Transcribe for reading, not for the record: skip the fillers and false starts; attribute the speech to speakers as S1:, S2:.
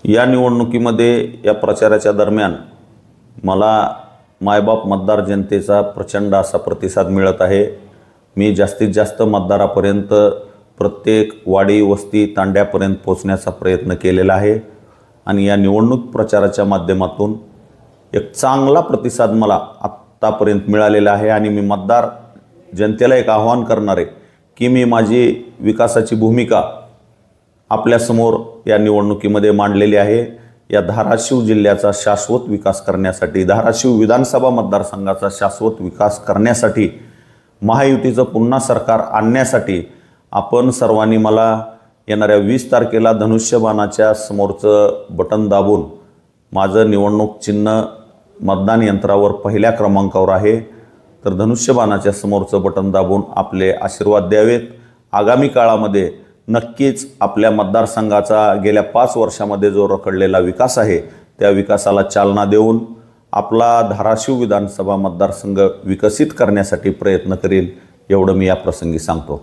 S1: या निवडणुकीमध्ये या प्रचाराच्या दरम्यान मला मायबाप मतदार जनतेचा प्रचंड असा प्रतिसाद मिळत आहे। मी जास्तीत जास्त मतदारापर्यंत प्रत्येक वाडी वस्ती तांड्यापर्यंत पोहोचण्याचा प्रयत्न केलेला आहे आणि या निवडणूक प्रचाराच्या माध्यमातून एक चांगला प्रतिसाद मला आत्तापर्यंत मिळालेला आहे आणि मी मतदार जनतेला एक आव्हान करणार आहे की मी माझी विकासाची भूमिका आपल्यासमोर या निवडणुकीमध्ये मांडलेली आहे। या धाराशिव जिल्ह्याचा शाश्वत विकास करण्यासाठी, धाराशिव विधानसभा मतदारसंघाचा शाश्वत विकास करण्यासाठी, महायुतीचं पुन्हा सरकार आणण्यासाठी आपण सर्वांनी मला येणाऱ्या 20 तारखेला धनुष्यबाणाच्या समोरचं बटन दाबून, माझं निवडणूक चिन्ह मतदान यंत्रावर पहिल्या क्रमांकावर आहे, तर धनुष्यबाणाच्या समोरचं बटन दाबून आपले आशीर्वाद द्यावेत। आगामी काळामध्ये नक्कीच आपल्या मतदारसंघाचा गेल्या 5 वर्षामध्ये जो रखडलेला विकास आहे त्या विकासाला चालना देऊन आपला धाराशिव विधानसभा मतदारसंघ विकसित करण्यासाठी प्रयत्न करेल, एवढं मी या प्रसंगी सांगतो।